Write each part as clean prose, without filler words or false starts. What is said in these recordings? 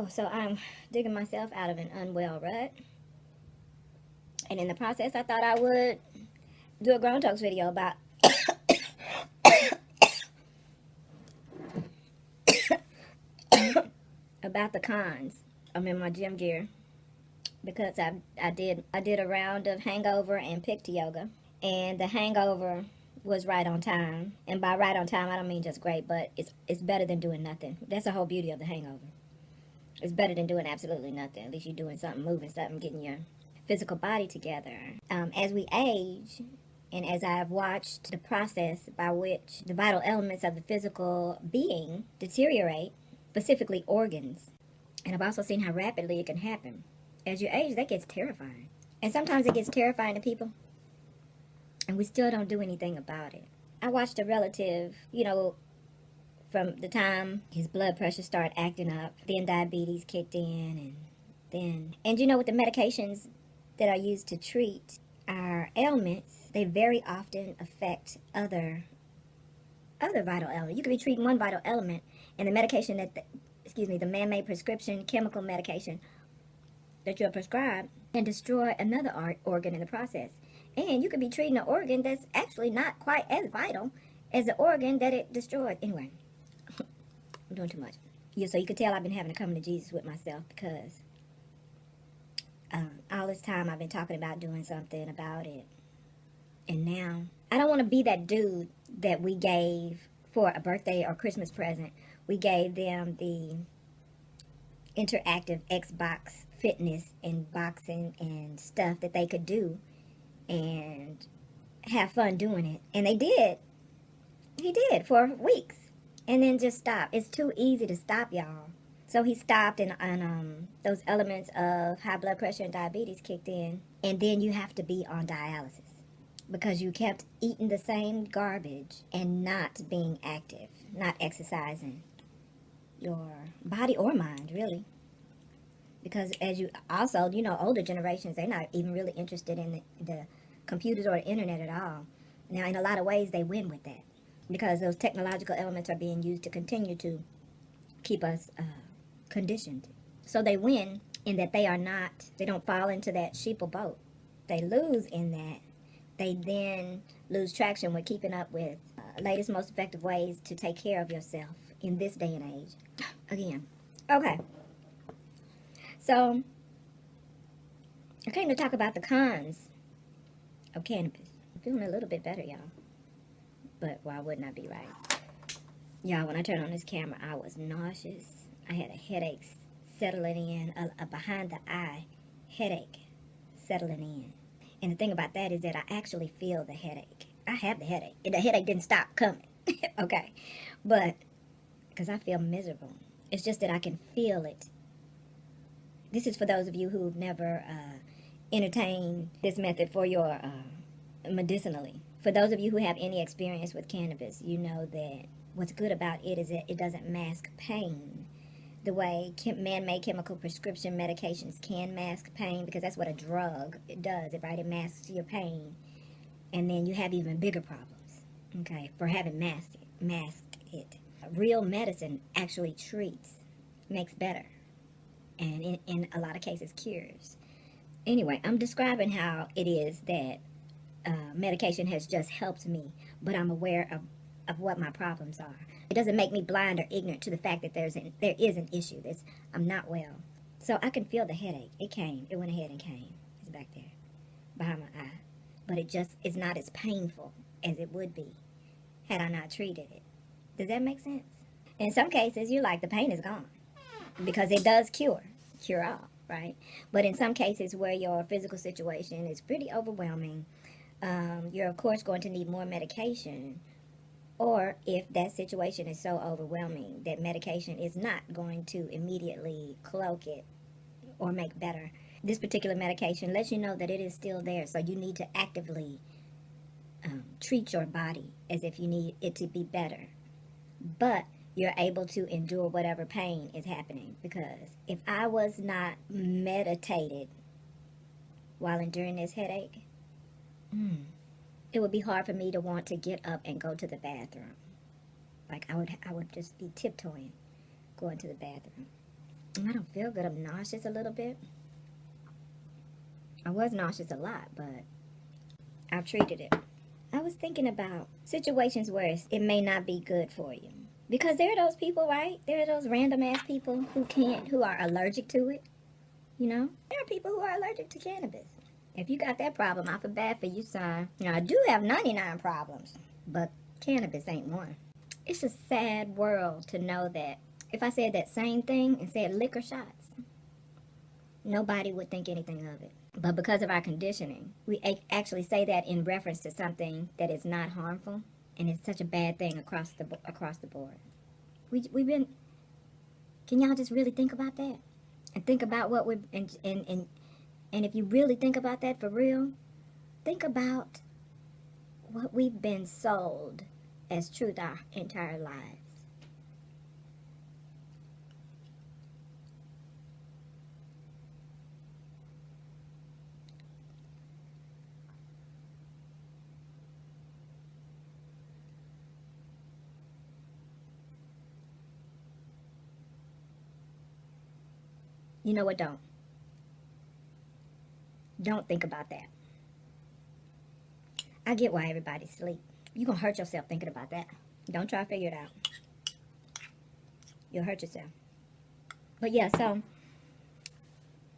So I'm digging myself out of an unwell rut. And in the process, I thought I would do a GROWNtokes video about about the cons. I'm in my gym gear because I did a round of hangover and picked yoga, and the hangover was right on time. And by right on time, I don't mean just great, but it's better than doing nothing. That's the whole beauty of the hangover. It's better than doing absolutely nothing. At least you're doing something, moving something, getting your physical body together. As we age, and as I've watched the process by which the vital elements of the physical being deteriorate, specifically organs, and I've also seen how rapidly it can happen. As you age, that gets terrifying. And sometimes it gets terrifying to people, and we still don't do anything about it. I watched a relative, from the time his blood pressure started acting up, then diabetes kicked in, and with the medications that are used to treat our ailments, they very often affect other vital elements. You could be treating one vital element, and the medication the man-made prescription chemical medication that you're prescribed can destroy another organ in the process. And you could be treating an organ that's actually not quite as vital as the organ that it destroyed. Anyway, I'm doing too much. So you can tell I've been having to come to Jesus with myself, because all this time I've been talking about doing something about it. And now, I don't want to be that dude that we gave for a birthday or Christmas present. We gave them the interactive Xbox fitness and boxing and stuff that they could do and have fun doing it. And they did. He did for weeks. And then just stopped. It's too easy to stop, y'all. So he stopped, and those elements of high blood pressure and diabetes kicked in. And then you have to be on dialysis because you kept eating the same garbage and not being active, not exercising your body or mind, really. Because as you also, older generations, they're not even really interested in the computers or the internet at all. Now, in a lot of ways, they win with that, because those technological elements are being used to continue to keep us conditioned. So they win in that they don't fall into that sheeple boat. They lose in that they then lose traction with keeping up with latest, most effective ways to take care of yourself in this day and age. Again. Okay. So, I came to talk about the cons of cannabis. I'm feeling a little bit better, y'all. But why wouldn't I be right? Y'all, when I turned on this camera, I was nauseous. I had a headache settling in, a behind-the-eye headache settling in. And the thing about that is that I actually feel the headache. I have the headache. And the headache didn't stop coming. Okay. But, because I feel miserable. It's just that I can feel it. This is for those of you who've never entertained this method for your medicinally. For those of you who have any experience with cannabis, you know that what's good about it is that it doesn't mask pain the way man-made chemical prescription medications can mask pain, because that's what a drug does, right? It masks your pain, and then you have even bigger problems, okay, for having masked it. Real medicine actually treats, makes better, and in a lot of cases cures. Anyway, I'm describing how it is that medication has just helped me, but I'm aware of what my problems are. It doesn't make me blind or ignorant to the fact that there is an issue. I'm not well. So I can feel the headache. It came. It went ahead and came. It's back there behind my eye. But it's not as painful as it would be had I not treated it. Does that make sense? In some cases, you're like, the pain is gone, because it does cure all, right? But in some cases where your physical situation is pretty overwhelming, you're of course going to need more medication. Or if that situation is so overwhelming that medication is not going to immediately cloak it or make better, this particular medication lets you know that it is still there. So you need to actively treat your body as if you need it to be better. But you're able to endure whatever pain is happening. Because if I was not meditated while enduring this headache, it would be hard for me to want to get up and go to the bathroom. Like I would just be tiptoeing going to the bathroom. And I don't feel good. I'm nauseous a little bit. I was nauseous a lot, but I've treated it. I was thinking about situations where it may not be good for you. Because there are those people, right? There are those random ass people who are allergic to it. You know? There are people who are allergic to cannabis. If you got that problem, I feel bad for you, son. Now, I do have 99 problems, but cannabis ain't one. It's a sad world to know that if I said that same thing and said liquor shots, nobody would think anything of it. But because of our conditioning, we actually say that in reference to something that is not harmful, and it's such a bad thing across the board. We've been. Can y'all just really think about that, and think about what we and if you really think about that for real, think about what we've been sold as truth our entire lives. You know what? Don't think about that. I get why everybody's asleep. You're going to hurt yourself thinking about that. Don't try to figure it out. You'll hurt yourself. But yeah, so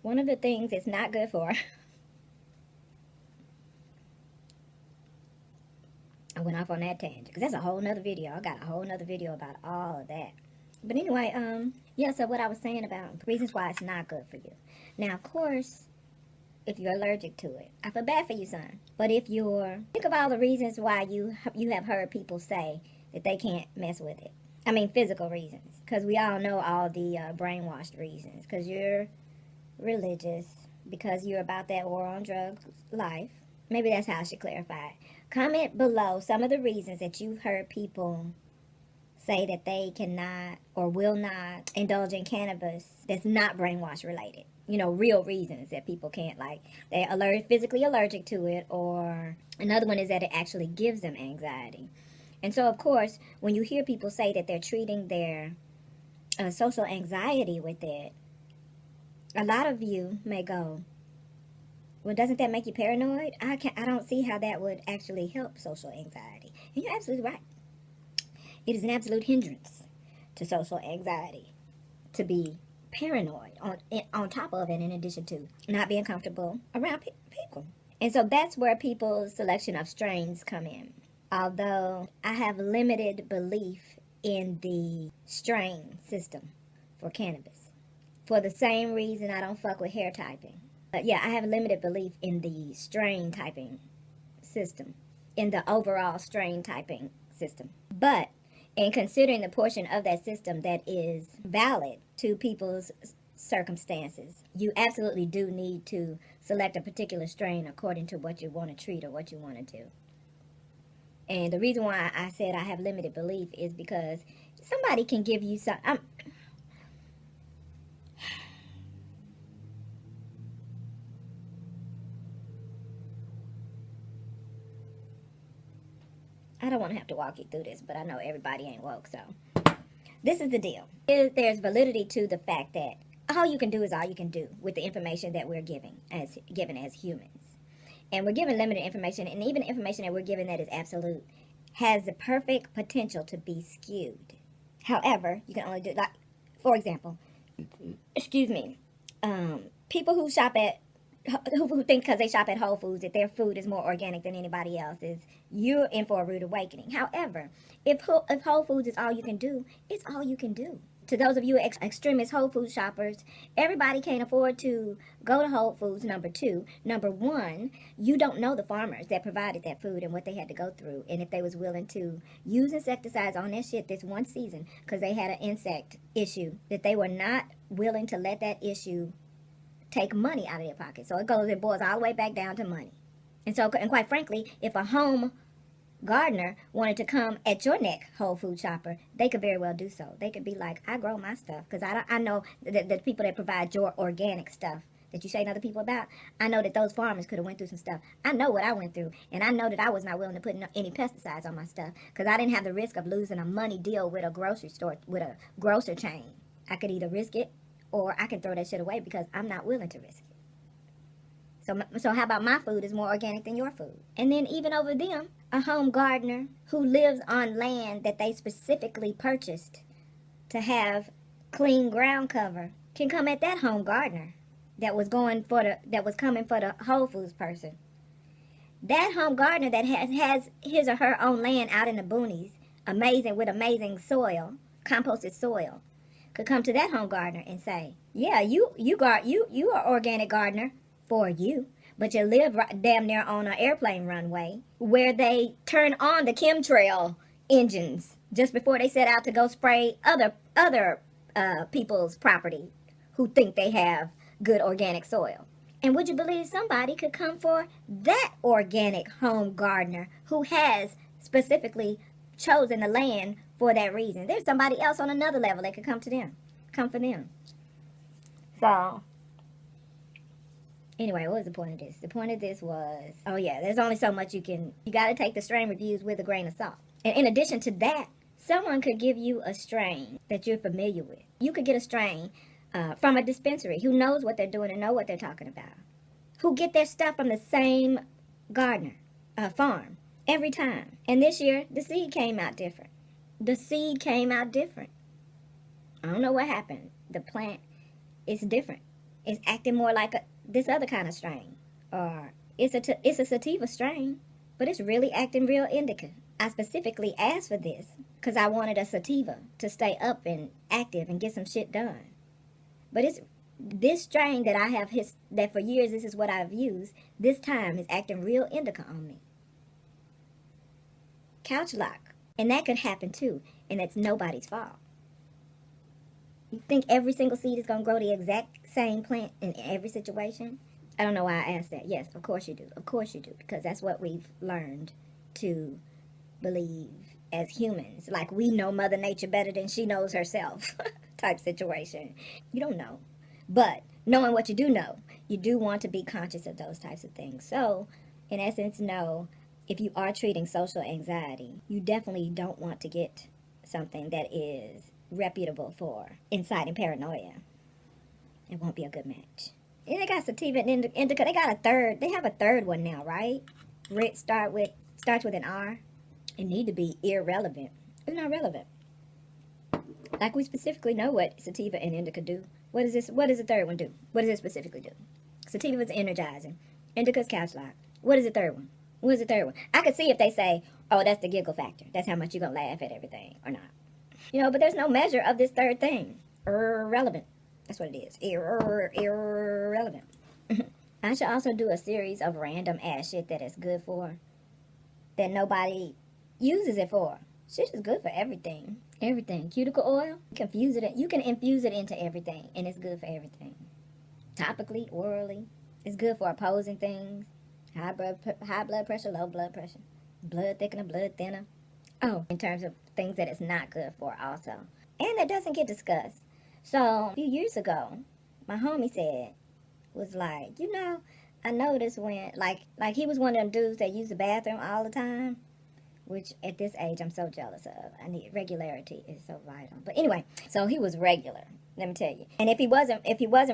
one of the things it's not good for. I went off on that tangent because that's a whole nother video. I got a whole nother video about all of that. But anyway, yeah, so what I was saying about reasons why it's not good for you. Now, of course, if you're allergic to it, I feel bad for you, son. But if you're, think of all the reasons why you have heard people say that they can't mess with it. I mean, physical reasons. Because we all know all the brainwashed reasons. Because you're religious. Because you're about that war on drugs life. Maybe that's how I should clarify it. Comment below some of the reasons that you've heard people say that they cannot or will not indulge in cannabis that's not brainwash related. You know, real reasons that people can't, like they're physically allergic to it, or another one is that it actually gives them anxiety. And so, of course, when you hear people say that they're treating their social anxiety with it, a lot of you may go, well, doesn't that make you paranoid? I don't see how that would actually help social anxiety. And you're absolutely right. It is an absolute hindrance to social anxiety to be paranoid on top of it, in addition to not being comfortable around people. And so that's where people's selection of strains come in. Although I have limited belief in the strain system for cannabis. For the same reason I don't fuck with hair typing. But yeah, I have limited belief in the strain typing system, in the overall strain typing system. But in considering the portion of that system that is valid to people's circumstances, you absolutely do need to select a particular strain according to what you want to treat or what you want to do. And the reason why I said I have limited belief is because somebody can give you some... I don't want to have to walk you through this, but I know everybody ain't woke, so this is the deal. There's validity to the fact that all you can do is all you can do with the information that we're given as humans. And we're given limited information, and even the information that we're given that is absolute has the perfect potential to be skewed. However, you can only do, like, for example, people who shop at who think because they shop at Whole Foods that their food is more organic than anybody else's, you're in for a rude awakening. However, if Whole Foods is all you can do, it's all you can do. To those of you extremist Whole Foods shoppers, everybody can't afford to go to Whole Foods, number two. Number one, you don't know the farmers that provided that food and what they had to go through, and if they was willing to use insecticides on their shit this one season because they had an insect issue, that they were not willing to let that issue take money out of their pocket. So it boils all the way back down to money. And quite frankly, if a home gardener wanted to come at your neck, Whole Food shopper, they could very well do so. They could be like, I grow my stuff, because I know that the people that provide your organic stuff that you shade other people about, I know that those farmers could have went through some stuff. I know what I went through, and I know that I was not willing to put any pesticides on my stuff, because I didn't have the risk of losing a money deal with a grocery store, with a grocer chain. I could either risk it or I can throw that shit away because I'm not willing to risk it. So how about my food is more organic than your food? And then even over them, a home gardener who lives on land that they specifically purchased to have clean ground cover can come at that home gardener that was coming for the Whole Foods person. That home gardener that has his or her own land out in the boonies, amazing soil, composted soil, could come to that home gardener and say, "Yeah, you are organic gardener for you, but you live right, damn near on an airplane runway where they turn on the chemtrail engines just before they set out to go spray other people's property who think they have good organic soil." And would you believe somebody could come for that organic home gardener who has specifically chosen the land for that reason? There's somebody else on another level that could come for them. So, anyway, what was the point of this? The point of this was, oh yeah, there's only so much you got to take the strain reviews with a grain of salt. And in addition to that, someone could give you a strain that you're familiar with. You could get a strain from a dispensary who knows what they're doing and know what they're talking about, who get their stuff from the same gardener, farm, every time. And this year, the seed came out different. I don't know what happened. The plant is different. It's acting more like this other kind of strain. Or it's a sativa strain, but it's really acting real indica. I specifically asked for this because I wanted a sativa to stay up and active and get some shit done. But it's this strain that I have that for years this is what I've used. This time is acting real indica on me. Couch lock. And that could happen too. And it's nobody's fault. You think every single seed is going to grow the exact same plant in every situation? I don't know why I asked that. Yes, of course you do. Of course you do. Because that's what we've learned to believe as humans. Like we know Mother Nature better than she knows herself type situation. You don't know. But knowing what you do know, you do want to be conscious of those types of things. So, in essence, no, if you are treating social anxiety, you definitely don't want to get something that is reputable for inciting paranoia. It won't be a good match. And they got sativa and indica. They have a third one now, right? Starts with an R. It need to be irrelevant. It's not relevant. Like we specifically know what sativa and indica do. What does the third one do? What does it specifically do? Sativa is energizing. Indica's couch lock. What is the third one? What is the third one? I could see if they say, oh, that's the giggle factor. That's how much you're going to laugh at everything or not. But there's no measure of this third thing. Irrelevant. That's what it is. Irrelevant. I should also do a series of random ass shit that it's good for. That nobody uses it for. Shit is good for everything. Everything. Cuticle oil, you can infuse it into everything, and it's good for everything. Topically, orally, it's good for opposing things. High blood pressure, low blood pressure, blood thickener, blood thinner. Oh, in terms of things that it's not good for also. And that doesn't get discussed. So, a few years ago, my homie was like, I noticed when, like he was one of them dudes that use the bathroom all the time, which at this age I'm so jealous of. I need regularity is so vital. But anyway, so he was regular, let me tell you. And if he wasn't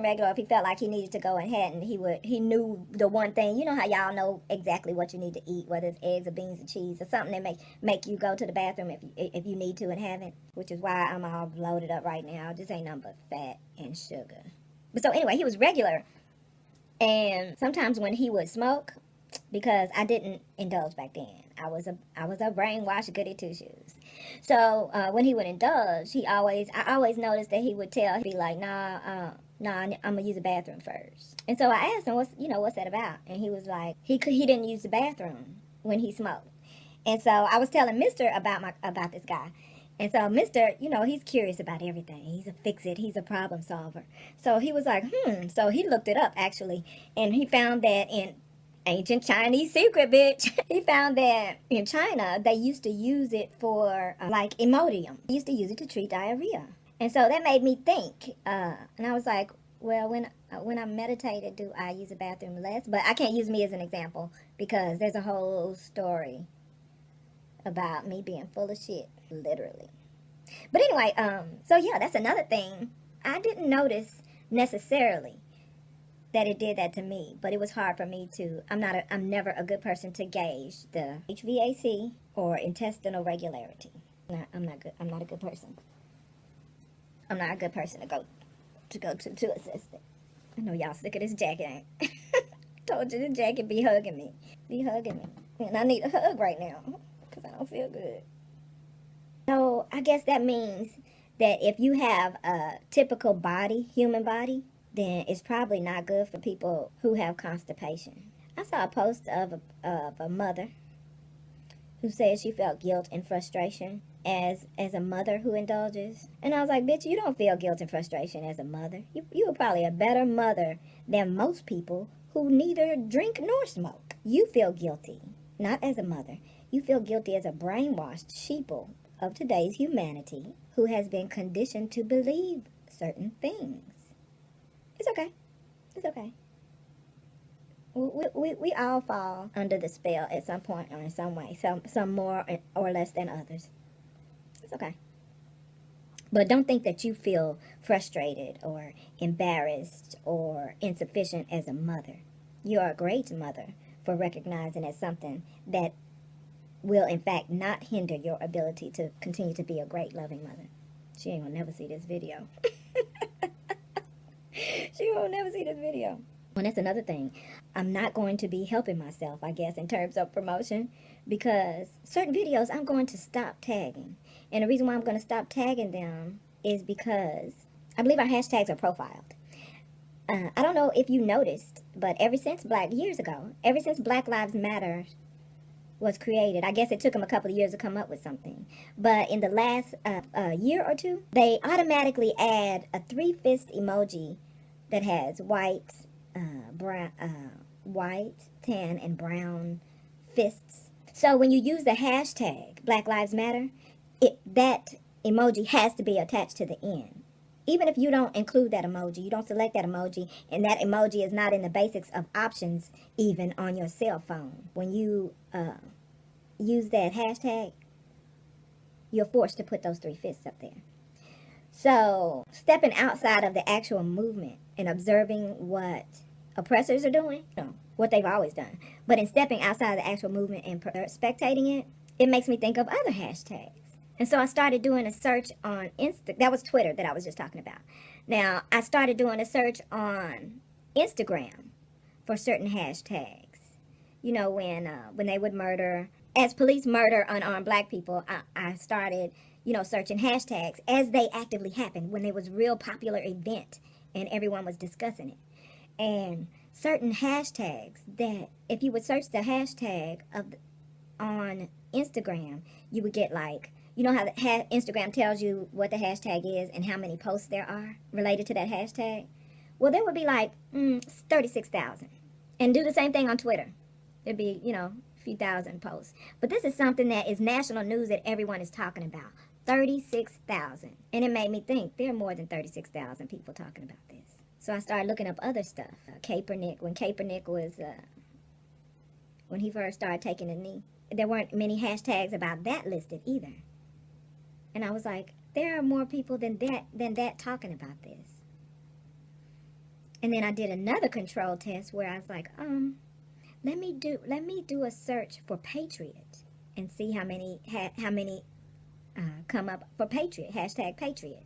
regular, if he felt like he needed to go and hadn't, he knew the one thing. You know how y'all know exactly what you need to eat, whether it's eggs or beans or cheese or something that make you go to the bathroom if you need to and haven't, which is why I'm all bloated up right now. Just ain't nothing but fat and sugar. But so anyway, he was regular. And sometimes when he would smoke, because I didn't indulge back then. I was a brainwashed goody two shoes. So when he would indulge, I always noticed that he'd be like, nah, I'm gonna use the bathroom first. And so I asked him, what's that about? And he was like, he didn't use the bathroom when he smoked. And so I was telling Mister about this guy. And so Mister, he's curious about everything. He's a fix-it. He's a problem solver. So he was like, So he looked it up actually, and he found that in ancient Chinese secret, bitch. He found that in China, they used to use it for, like, Imodium. They used to use it to treat diarrhea. And so that made me think. And I was like, well, when I meditated, do I use the bathroom less? But I can't use me as an example because there's a whole story about me being full of shit, literally. But anyway, so yeah, that's another thing. I didn't notice necessarily that it did that to me, but it was hard for me to, I'm never a good person to gauge the HVAC or intestinal regularity. I'm not good. I'm not a good person. I'm not a good person to go to assist it. I know y'all sick of this jacket, ain't? Told you the jacket be hugging me. Be hugging me. And I need a hug right now because I don't feel good. So I guess that means that if you have a typical body, human body, then it's probably not good for people who have constipation. I saw a post of a mother who said she felt guilt and frustration as a mother who indulges. And I was like, bitch, you don't feel guilt and frustration as a mother. You are probably a better mother than most people who neither drink nor smoke. You feel guilty, not as a mother. You feel guilty as a brainwashed sheeple of today's humanity who has been conditioned to believe certain things. It's okay. It's okay. We all fall under the spell at some point or in some way. Some more or less than others. It's okay. But don't think that you feel frustrated or embarrassed or insufficient as a mother. You are a great mother for recognizing as something that will in fact not hinder your ability to continue to be a great loving mother. She ain't gonna never see this video. She won't never see this video. And that's another thing. I'm not going to be helping myself, I guess, in terms of promotion, because certain videos I'm going to stop tagging. And the reason why I'm going to stop tagging them is because I believe our hashtags are profiled. I don't know if you noticed, but ever since Black Lives Matter was created, I guess it took them a couple of years to come up with something. But in the last year or two, they automatically add a 3-fist emoji that has white, tan, and brown fists. So when you use the hashtag Black Lives Matter, that emoji has to be attached to the end. Even if you don't include that emoji, you don't select that emoji, and that emoji is not in the basics of options even on your cell phone. When you use that hashtag, you're forced to put those 3 fists up there. So stepping outside of the actual movement and observing what oppressors are doing, what they've always done, but in stepping outside of the actual movement and spectating it, it makes me think of other hashtags. And so I started doing a search on that was Twitter that I was just talking about. Now, I started doing a search on Instagram for certain hashtags. You know, when they would murder, as police murder unarmed black people, I started, searching hashtags as they actively happened, when there was real popular event and everyone was discussing it. And certain hashtags that, if you would search the hashtag on Instagram, you would get like, you know how Instagram tells you what the hashtag is and how many posts there are related to that hashtag? Well, there would be like 36,000. And do the same thing on Twitter. There'd be, a few thousand posts. But this is something that is national news that everyone is talking about. 36,000. And it made me think there are more than 36,000 people talking about this. So I started looking up other stuff. Kaepernick, when Kaepernick was, when he first started taking a knee, there weren't many hashtags about that listed either. And I was like, there are more people than that talking about this. And then I did another control test where I was like, let me do a search for Patriot and see how many come up for Patriot, hashtag Patriot.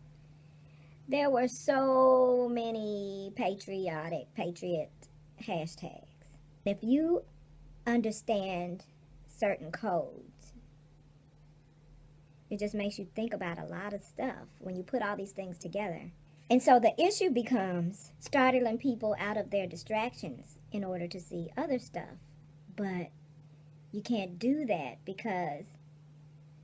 There were so many patriot hashtags. If you understand certain codes, it just makes you think about a lot of stuff when you put all these things together. And so the issue becomes startling people out of their distractions in order to see other stuff. But you can't do that because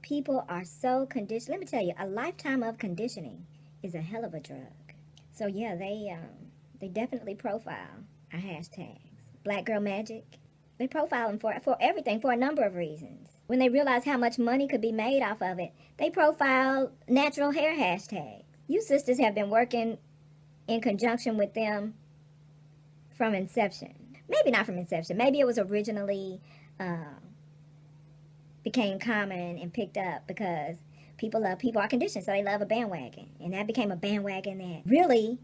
people are so conditioned. Let me tell you, a lifetime of conditioning is a hell of a drug. So yeah, they definitely profile our hashtags. Black Girl Magic, they profile them for everything, for a number of reasons. When they realize how much money could be made off of it, they profile natural hair hashtags. You sisters have been working in conjunction with them from inception. Maybe not from inception. Maybe it was originally became common and picked up because people are conditioned, so they love a bandwagon. And that became a bandwagon that really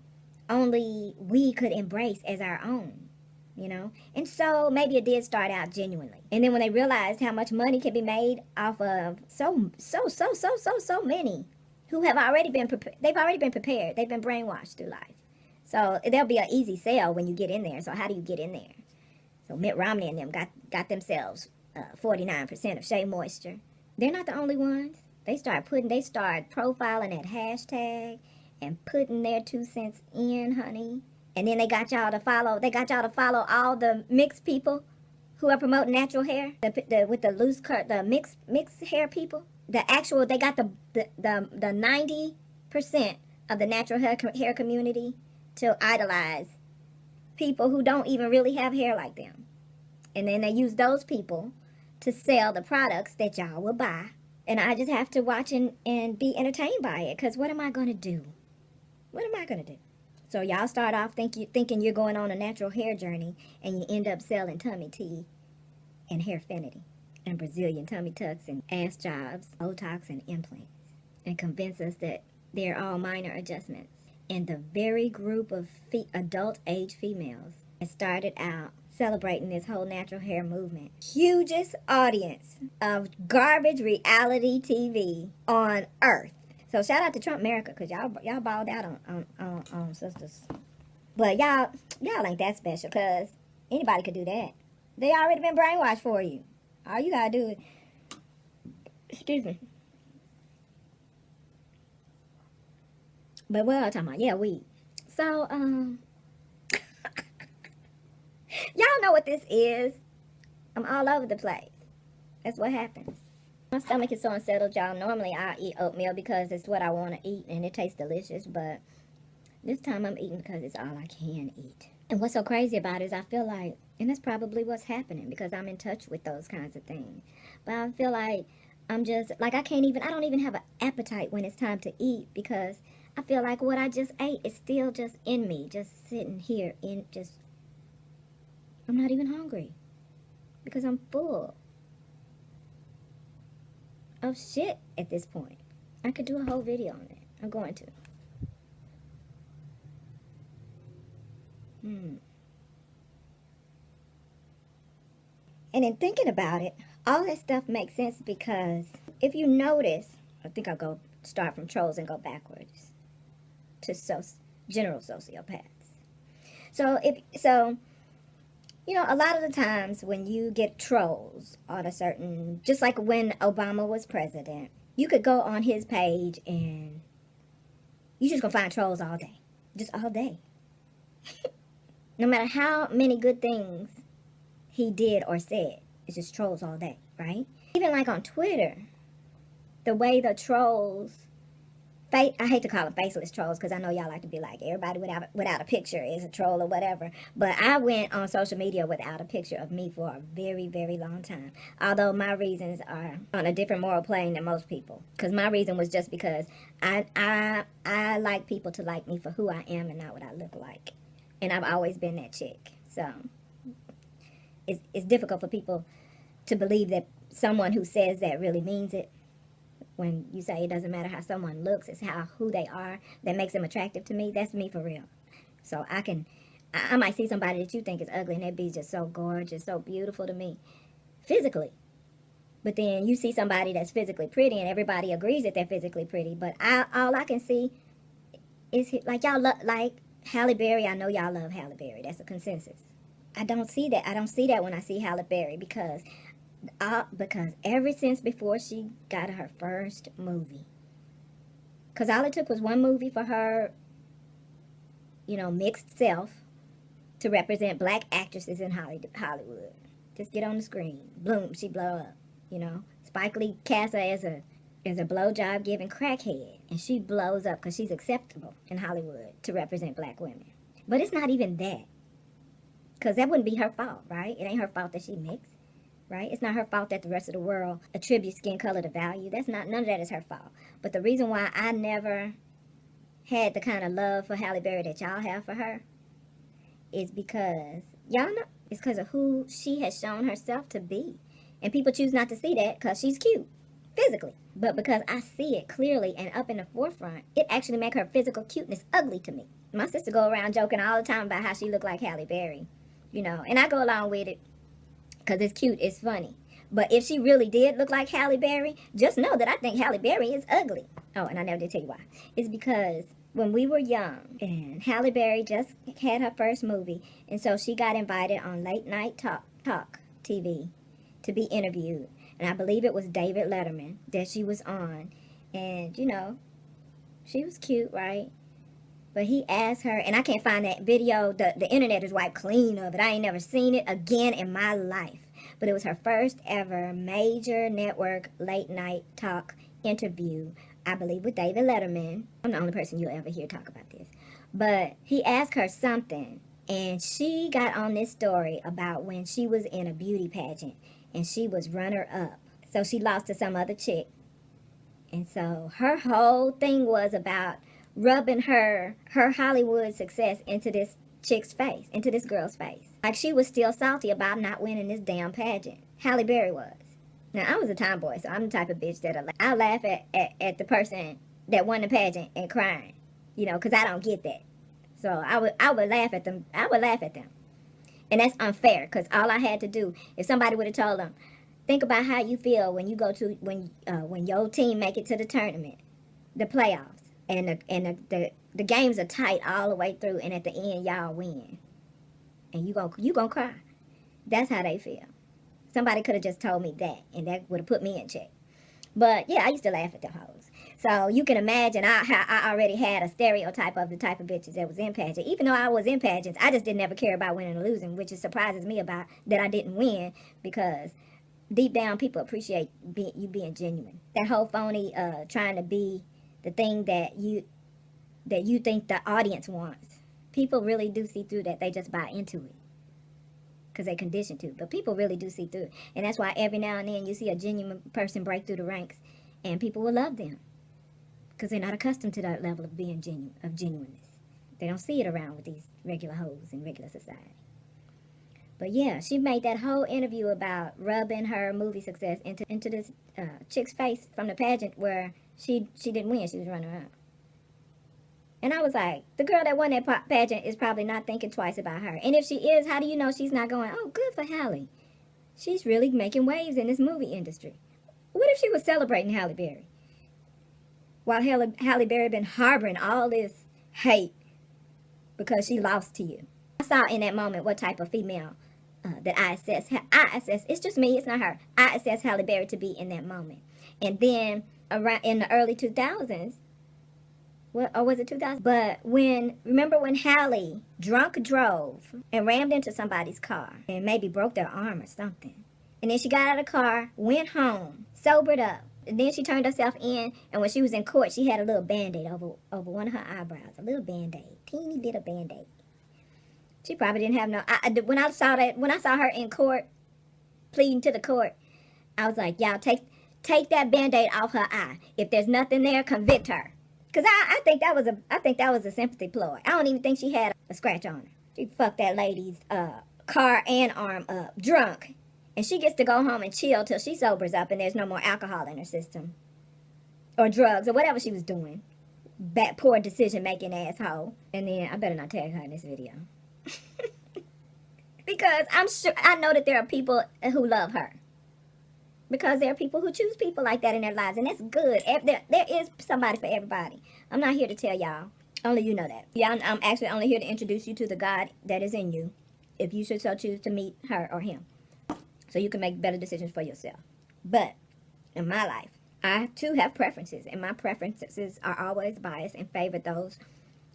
only we could embrace as our own, you know? And so maybe it did start out genuinely. And then when they realized how much money can be made off of so many who have already been prepared, they've already been prepared, they've been brainwashed through life. So there'll be an easy sell when you get in there. So how do you get in there? So Mitt Romney and them got themselves 49% of shea moisture. They're not the only ones. They start profiling that hashtag and putting their 2 cents in, honey. And then they got y'all to follow. They got y'all to follow all the mixed people who are promoting natural hair, with the loose cut, the mixed hair people. The actual, they got the 90% of the natural hair community to idolize people who don't even really have hair like them. And then they use those people to sell the products that y'all will buy. And I just have to watch and be entertained by it. Because what am I going to do? What am I going to do? So y'all start off thinking you're going on a natural hair journey, and you end up selling tummy tea and hairfinity and Brazilian tummy tucks and ass jobs, Botox and implants, and convince us that they're all minor adjustments. And the very group of adult age females that started out celebrating this whole natural hair movement, hugest audience of garbage reality TV on earth. So shout out to Trump America, because y'all balled out on sisters. But y'all ain't that special, because anybody could do that. They already been brainwashed for you. All you gotta do is, excuse me. But what I'm talking about? Yeah, weed. So, y'all know what this is. I'm all over the place. That's what happens. My stomach is so unsettled, y'all. Normally I eat oatmeal because it's what I want to eat and it tastes delicious, but this time I'm eating because it's all I can eat. And what's so crazy about it is I feel like, and that's probably what's happening because I'm in touch with those kinds of things, but I feel like I'm just, like I don't even have an appetite when it's time to eat, because I feel like what I just ate is still just in me, just sitting here I'm not even hungry because I'm full of shit at this point. I could do a whole video on it. I'm going to. And in thinking about it, all that stuff makes sense, because if you notice, I think I'll start from trolls and go backwards to general sociopaths. So a lot of the times when you get trolls on a certain, just like when Obama was president, you could go on his page and you just gonna find trolls all day. Just all day. No matter how many good things he did or said, it's just trolls all day, right? Even like on Twitter, the way the trolls, I hate to call them faceless trolls, because I know y'all like to be like, everybody without a picture is a troll or whatever. But I went on social media without a picture of me for a very, very long time. Although my reasons are on a different moral plane than most people. Because my reason was just because I like people to like me for who I am and not what I look like. And I've always been that chick. So it's difficult for people to believe that someone who says that really means it. When you say it doesn't matter how someone looks, it's who they are that makes them attractive to me. That's me for real. So I might see somebody that you think is ugly and they'd be just so gorgeous, so beautiful to me physically. But then you see somebody that's physically pretty and everybody agrees that they're physically pretty. But all I can see is, like, y'all like Halle Berry. I know y'all love Halle Berry. That's a consensus. I don't see that. I don't see that when I see Halle Berry, because ever since before she got her first movie, because all it took was one movie for her, mixed self to represent black actresses in Hollywood. Just get on the screen, boom, she blow up. Spike Lee cast her as a blowjob giving crackhead, and she blows up because she's acceptable in Hollywood to represent black women. But it's not even that, because that wouldn't be her fault, right? It ain't her fault that she mixed. Right? It's not her fault that the rest of the world attributes skin color to value. None of that is her fault. But the reason why I never had the kind of love for Halle Berry that y'all have for her is because, it's because of who she has shown herself to be. And people choose not to see that because she's cute, physically. But because I see it clearly and up in the forefront, it actually makes her physical cuteness ugly to me. My sister go around joking all the time about how she looked like Halle Berry, you know, and I go along with it because it's cute, it's funny. But if she really did look like Halle Berry, just know that I think Halle Berry is ugly. Oh, and I never did tell you why. It's because when we were young, and Halle Berry just had her first movie, and so she got invited on late night talk TV to be interviewed. And I believe it was David Letterman that she was on. And, you know, she was cute, right? But he asked her, and I can't find that video. The internet is wiped clean of it. I ain't never seen it again in my life. But it was her first ever major network late night talk interview, I believe with David Letterman. I'm the only person you'll ever hear talk about this. But he asked her something, and she got on this story about when she was in a beauty pageant, and she was runner-up. So she lost to some other chick. And so her whole thing was about rubbing her Hollywood success into this chick's face, into this girl's face. Like she was still salty about not winning this damn pageant. Halle Berry was. Now, I was a tomboy, so I'm the type of bitch that I'll laugh at the person that won the pageant and crying, you know, because I don't get that. So I would laugh at them. I would laugh at them. And that's unfair, because all I had to do, if somebody would have told them, think about how you feel when you go to, when your team make it to the tournament, the playoffs. And the games are tight all the way through, and at the end y'all win, and you gonna cry. That's how they feel. Somebody could have just told me that, and that would have put me in check. But yeah, I used to laugh at them hoes. So you can imagine I already had a stereotype of the type of bitches that was in pageant. Even though I was in pageants, I just didn't ever care about winning or losing, which surprises me about that I didn't win, because deep down people appreciate you being genuine. That whole phony trying to be the thing that you think the audience wants. People really do see through that. They just buy into it because they conditioned to. But people really do see through it. And that's why every now and then you see a genuine person break through the ranks, and people will love them because they're not accustomed to that level of being genuineness. They don't see it around with these regular hoes in regular society. But yeah, she made that whole interview about rubbing her movie success into this chick's face from the pageant where she didn't win. She was running around. And I was like, the girl that won that pageant is probably not thinking twice about her. And if she is, how do you know she's not going, oh, good for Halle. She's really making waves in this movie industry. What if she was celebrating Halle Berry? While Halle Berry been harboring all this hate because she lost to you. I saw in that moment what type of female that I assess, it's just me, it's not her. I assess Halle Berry to be in that moment. And then around in the early 2000s, or was it 2000? But remember when Halle drunk drove and rammed into somebody's car and maybe broke their arm or something. And then she got out of the car, went home, sobered up. And then she turned herself in, and when she was in court, she had a little Band-Aid over one of her eyebrows. A little Band-Aid. Teeny little Band-Aid. She probably didn't have no... when I saw her in court, pleading to the court, I was like, y'all, take that Band-Aid off her eye. If there's nothing there, convict her. Because I think that was a sympathy ploy. I don't even think she had a scratch on her. She fucked that lady's car and arm up, drunk. And she gets to go home and chill till she sobers up and there's no more alcohol in her system. Or drugs, or whatever she was doing. Bad, poor decision-making asshole. And then, I better not tag her in this video. Because I know that there are people who love her. Because there are people who choose people like that in their lives. And that's good. There is somebody for everybody. I'm not here to tell y'all. Only you know that. Yeah, I'm actually only here to introduce you to the God that is in you. If you should so choose to meet her or him. So you can make better decisions for yourself. But in my life, I too have preferences. And my preferences are always biased in favor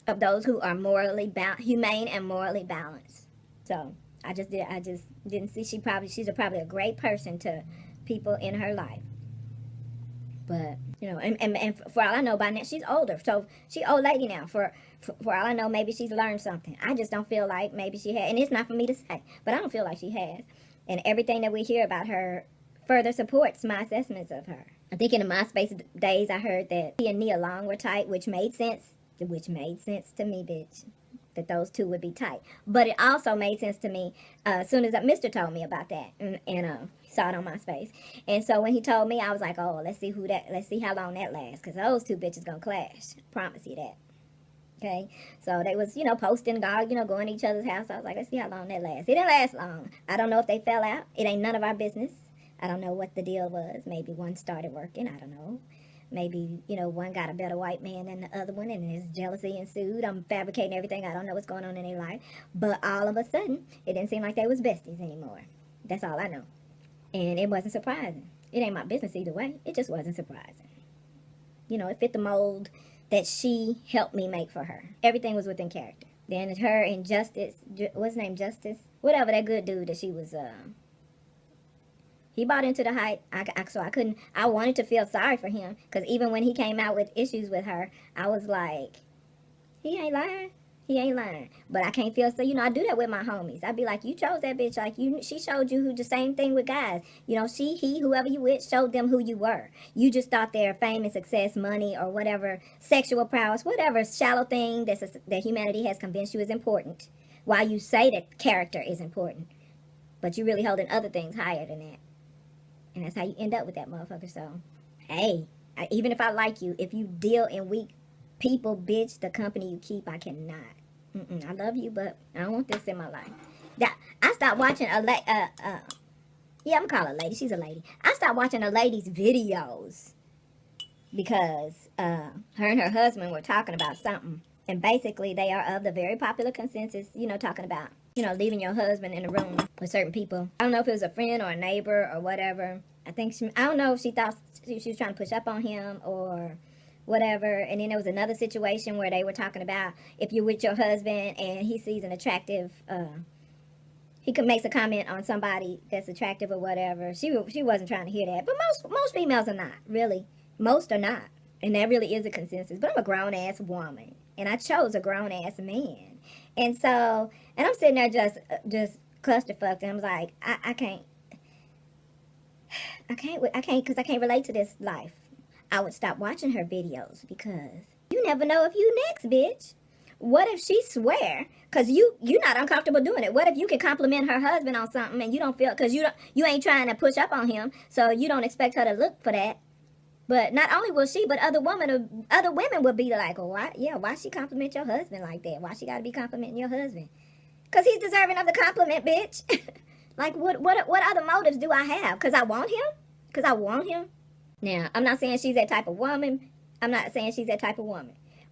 of those who are morally humane and morally balanced. So I just didn't see she's probably a great person to people in her life. But you know, and for all I know, by now she's older, so she's old lady now. For all I know, maybe she's learned something. I just don't feel like maybe she had, and it's not for me to say, but I don't feel like she has. And everything that we hear about her further supports my assessments of her. I think in the MySpace days, I heard that she and Nia Long were tight, which made sense to me, bitch. That those two would be tight. But it also made sense to me as soon as Mr. told me about that and saw it on MySpace. And so when he told me, I was like, oh, let's see how long that lasts, because those two bitches gonna clash. Promise you that. Okay, so they was, posting, God, going to each other's house. I was like, let's see how long that lasts. It didn't last long. I don't know if they fell out. It ain't none of our business. I don't know what the deal was. Maybe one started working. I don't know. Maybe, one got a better white man than the other one, and his jealousy ensued. I'm fabricating everything. I don't know what's going on in their life. But all of a sudden, it didn't seem like they was besties anymore. That's all I know. And it wasn't surprising. It ain't my business either way. It just wasn't surprising. It fit the mold that she helped me make for her. Everything was within character. Then her and Justice, what's his name, Justice? Whatever, that good dude that she was, he bought into the hype. I wanted to feel sorry for him. Because even when he came out with issues with her, I was like, he ain't lying. He ain't lying. But I can't feel so, I do that with my homies. I'd be like, you chose that bitch. Like, she showed you who, the same thing with guys. Whoever you with, showed them who you were. You just thought their fame and success, money, or whatever, sexual prowess, whatever shallow thing that humanity has convinced you is important. While you say that character is important. But you really holding other things higher than that. And that's how you end up with that motherfucker. So, hey, even if I like you, if you deal in weak people, bitch, the company you keep, I cannot. I love you, but I don't want this in my life. I stopped watching I'm gonna call her a lady. She's a lady. I stopped watching a lady's videos because her and her husband were talking about something. And basically, they are of the very popular consensus, talking about, leaving your husband in a room with certain people. I don't know if it was a friend or a neighbor or whatever. I don't know if she thought she was trying to push up on him or whatever. And then there was another situation where they were talking about if you're with your husband and he sees an attractive, he could make a comment on somebody that's attractive or whatever. She wasn't trying to hear that. But most females are not, really. Most are not. And that really is a consensus. But I'm a grown-ass woman. And I chose a grown-ass man. And so, and I'm sitting there just clusterfucked. And I'm like, I can't, because I can't relate to this life. I would stop watching her videos because you never know if you next, bitch. What if she swear? Because you're not uncomfortable doing it. What if you can compliment her husband on something and you don't feel, because you ain't trying to push up on him, so you don't expect her to look for that. But not only will she, but other women will be like, oh, why she compliment your husband like that? Why she got to be complimenting your husband? Because he's deserving of the compliment, bitch. Like, what other motives do I have? Because I want him? Now, I'm not saying she's that type of woman.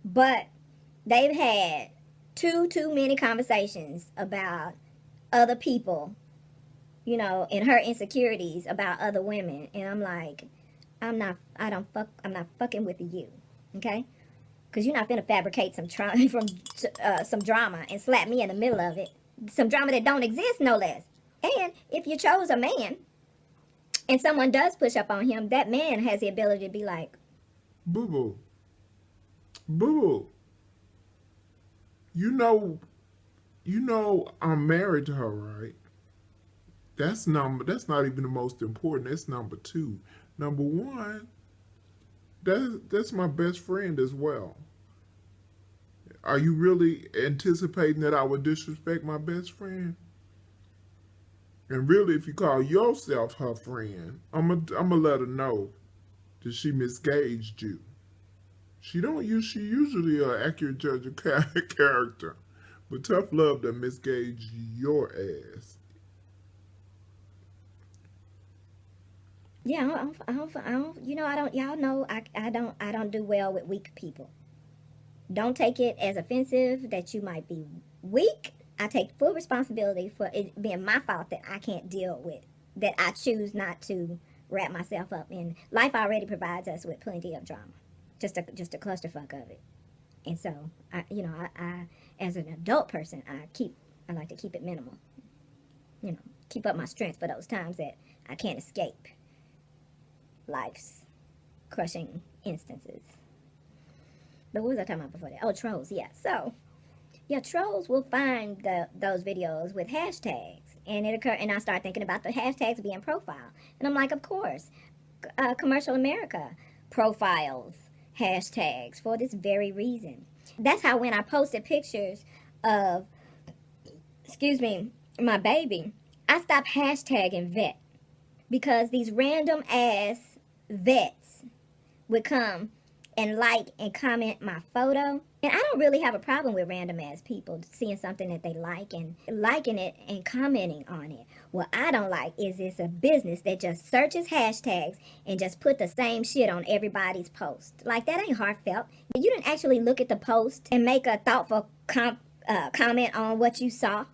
But they've had too many conversations about other people, and her insecurities about other women. And I'm like, I'm not fucking with you, okay? Because you're not finna fabricate some drama and slap me in the middle of it. Some drama that don't exist, no less. And if you chose a man and someone does push up on him, that man has the ability to be like, Boo boo, you know I'm married to her, right? That's not even the most important. That's number two. Number one, that's my best friend as well. Are you really anticipating that I would disrespect my best friend? And really, if you call yourself her friend, I'm gonna let her know that she misgauged you. She usually an accurate judge of character, but tough love that misgauge your ass. yeah, y'all know I don't do well with weak people. Don't take it as offensive that you might be weak. I take full responsibility for it being my fault that I can't deal with, that I choose not to wrap myself up in. Life already provides us with plenty of drama, just a clusterfuck of it. And so, I as an adult person, I like to keep it minimal. Keep up my strength for those times that I can't escape life's crushing instances. But what was I talking about before that? Oh, trolls, yeah. So, yeah, trolls will find those videos with hashtags. And I start thinking about the hashtags being profile. And I'm like, of course, Commercial America profiles hashtags for this very reason. That's how when I posted pictures of, my baby, I stopped hashtagging vet. Because these random ass vets would come and like and comment my photo. And I don't really have a problem with random ass people seeing something that they like and liking it and commenting on it. What I don't like is it's a business that just searches hashtags and just put the same shit on everybody's post. Like, that ain't heartfelt. You didn't actually look at the post and make a thoughtful comment on what you saw.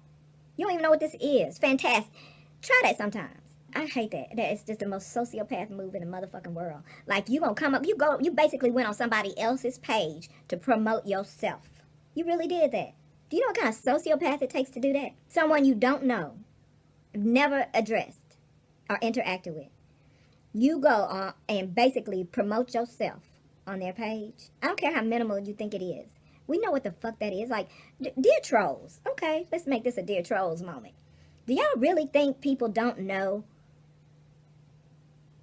You don't even know what this is. Fantastic. Try that sometimes. I hate that. That is just the most sociopath move in the motherfucking world. Like, you gonna come up, you basically went on somebody else's page to promote yourself. You really did that. Do you know what kind of sociopath it takes to do that? Someone you don't know, never addressed or interacted with. You go on and basically promote yourself on their page. I don't care how minimal you think it is. We know what the fuck that is. Like, dear trolls. Okay, let's make this a dear trolls moment. Do y'all really think people don't know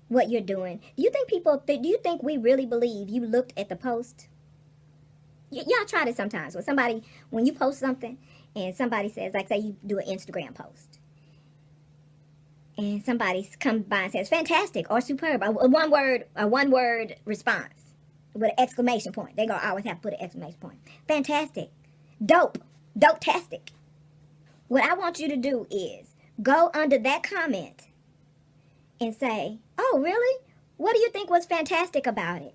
what you're doing? Do you think do you think we really believe you looked at the post? Y'all try this sometimes with somebody. When you post something and somebody says, like, say you do an Instagram post and somebody comes by and says fantastic or superb, a one word response with an exclamation point. They gonna always have to put an exclamation point. Fantastic, dope-tastic. What I want you to do is go under that comment and say, oh, really? What do you think was fantastic about it?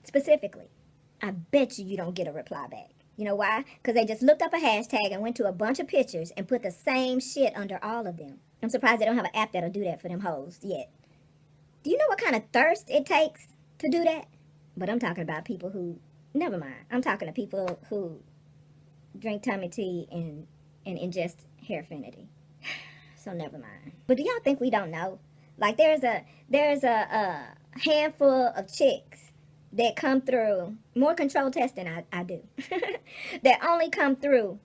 Specifically. I bet you don't get a reply back. You know why? Because they just looked up a hashtag and went to a bunch of pictures and put the same shit under all of them. I'm surprised they don't have an app that'll do that for them hoes yet. Do you know what kind of thirst it takes to do that? But I'm talking about people who, never mind. I'm talking to people who drink tummy tea and ingest hair affinity. So never mind. But do y'all think we don't know? Like, there's a handful of chicks that come through, more control testing I do, that only come through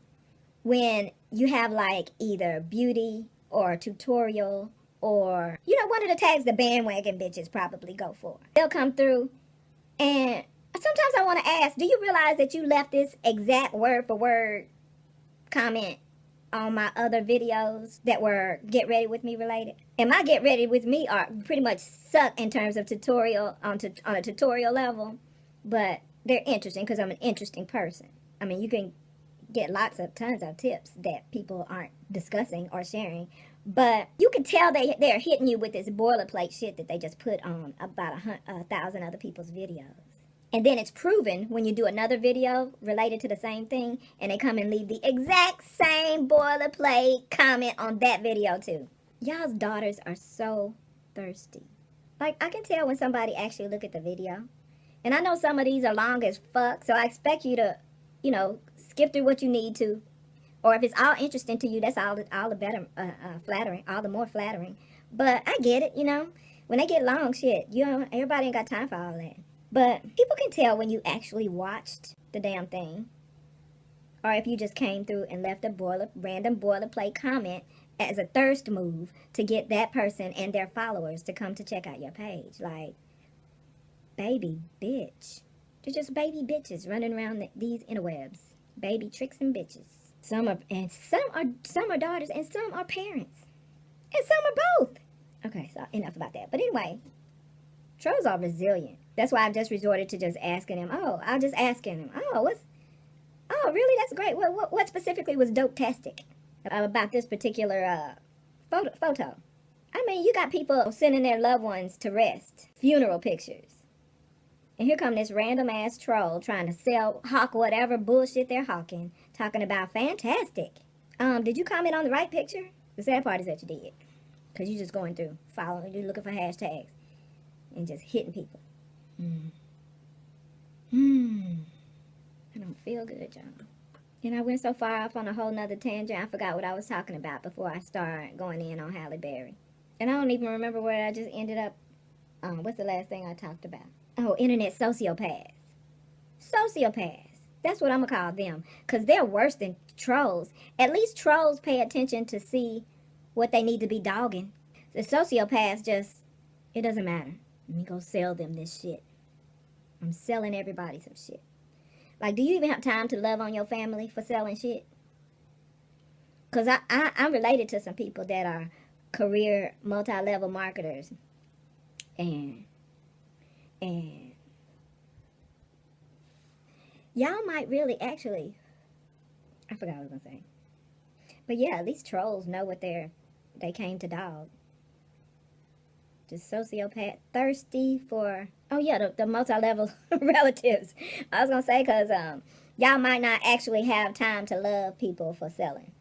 when you have, like, either beauty or tutorial or, you know, one of the tags the bandwagon bitches probably go for. They'll come through, and sometimes I want to ask, do you realize that you left this exact word for word comment on my other videos that were Get Ready With Me related? And my Get Ready With Me are pretty much suck in terms of tutorial, on a tutorial level, but they're interesting because I'm an interesting person. I mean, you can get tons of tips that people aren't discussing or sharing, but you can tell they're hitting you with this boilerplate shit that they just put on about 1,000 other people's videos. And then it's proven when you do another video related to the same thing and they come and leave the exact same boilerplate comment on that video too. Y'all's daughters are so thirsty. Like, I can tell when somebody actually look at the video. And I know some of these are long as fuck, so I expect you to, you know, skip through what you need to. Or if it's all interesting to you, that's all the better flattering, all the more flattering. But I get it, you know. When they get long, shit, you know, everybody ain't got time for all that. But people can tell when you actually watched the damn thing. Or if you just came through and left a random boilerplate comment as a thirst move to get that person and their followers to come to check out your page. Like, baby bitch. They're just baby bitches running around these interwebs. Baby tricks and bitches. Some are daughters and some are parents. And some are both. Okay, so enough about that. But anyway, trolls are resilient. That's why I've just resorted to just asking him. I'll just ask him. Oh, really? That's great. What specifically was dope-tastic about this particular photo? I mean, you got people sending their loved ones to rest. Funeral pictures. And here come this random-ass troll trying to hawk whatever bullshit they're hawking, talking about fantastic. Did you comment on the right picture? The sad part is that you did. Because you're just going through, following, you're looking for hashtags, and just hitting people. I don't feel good, y'all. And I went so far off on a whole nother tangent, I forgot what I was talking about before I started going in on Halle Berry. And I don't even remember where I just ended up. What's the last thing I talked about? Oh, internet sociopaths. Sociopaths. That's what I'm going to call them. Because they're worse than trolls. At least trolls pay attention to see what they need to be dogging. The sociopaths just, it doesn't matter. Let me go sell them this shit. I'm selling everybody some shit. Like, do you even have time to love on your family for selling shit? Because I'm related to some people that are career multi-level marketers. And y'all might really actually, I forgot what I was gonna say. But yeah, at least trolls know what they came to dog. Just sociopath, thirsty for, oh yeah, the multi-level relatives. I was gonna say, because y'all might not actually have time to love people for selling.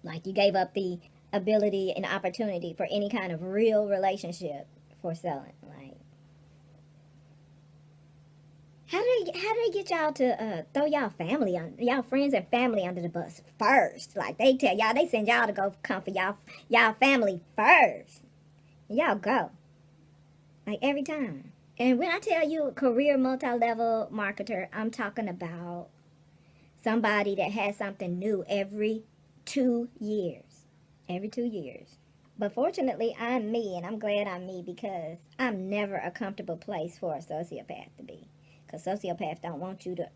Like, you gave up the ability and opportunity for any kind of real relationship for selling. Like, how do they get y'all to throw y'all friends and family under the bus first? Like, they tell y'all, they send y'all to go come for y'all family first. Y'all go. Like, every time. And when I tell you career multi-level marketer, I'm talking about somebody that has something new every 2 years. Every 2 years. But fortunately, I'm me, and I'm glad I'm me, because I'm never a comfortable place for a sociopath to be. Because sociopaths don't want you to,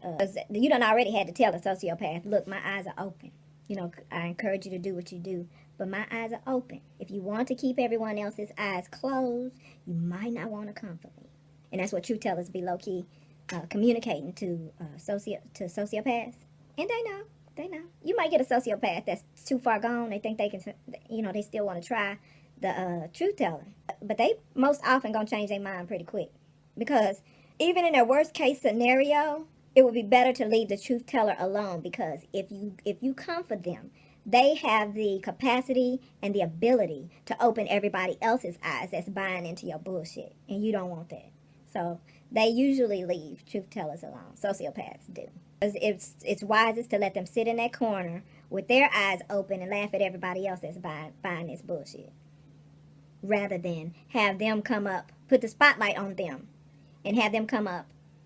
you done already had to tell a sociopath, look, my eyes are open. You know, I encourage you to do what you do, but my eyes are open. If you want to keep everyone else's eyes closed, you might not want to come for me. And that's what truth tellers be low-key communicating to sociopaths. And they know. They know. You might get a sociopath that's too far gone. They think they can, they still want to try the truth teller. But they most often going to change their mind pretty quick. Because even in their worst case scenario, it would be better to leave the truth teller alone, because if you come for them, they have the capacity and the ability to open everybody else's eyes that's buying into your bullshit, and you don't want that. So they usually leave truth tellers alone. Sociopaths do. It's wisest to let them sit in that corner with their eyes open and laugh at everybody else that's buying this bullshit, rather than have them come up, put the spotlight on them, and have them come up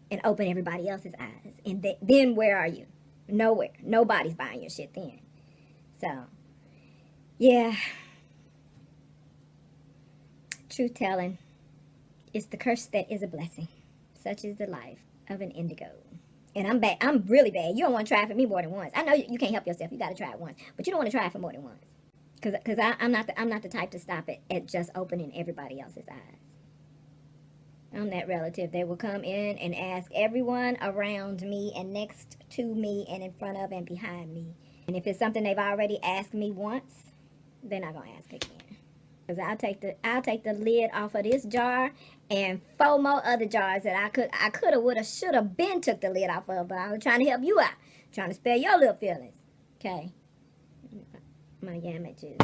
and open everybody else's eyes. And then where are you? Nowhere. Nobody's buying your shit then. So, yeah. Truth telling is the curse that is a blessing. Such is the life of an indigo. And I'm bad. I'm really bad. You don't want to try it for me more than once. I know you can't help yourself. You got to try it once. But you don't want to try it for more than once. Because I'm not the type to stop it at just opening everybody else's eyes. I'm that relative that will come in and ask everyone around me and next to me and in front of and behind me. And if it's something they've already asked me once, they're not gonna ask again. Cause I'll take the lid off of this jar and 4 more other jars that I coulda, woulda, shoulda been took the lid off of, but I was trying to help you out, trying to spare your little feelings. Okay, my yamage is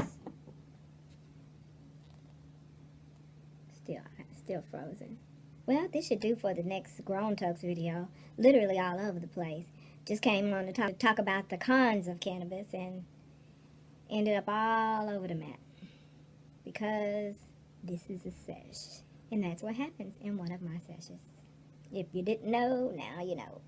still frozen. Well, this should do for the next GROWNtokes video. Literally all over the place. Just came on to talk about the cons of cannabis and ended up all over the map. Because this is a sesh. And that's what happens in one of my sessions. If you didn't know, now you know.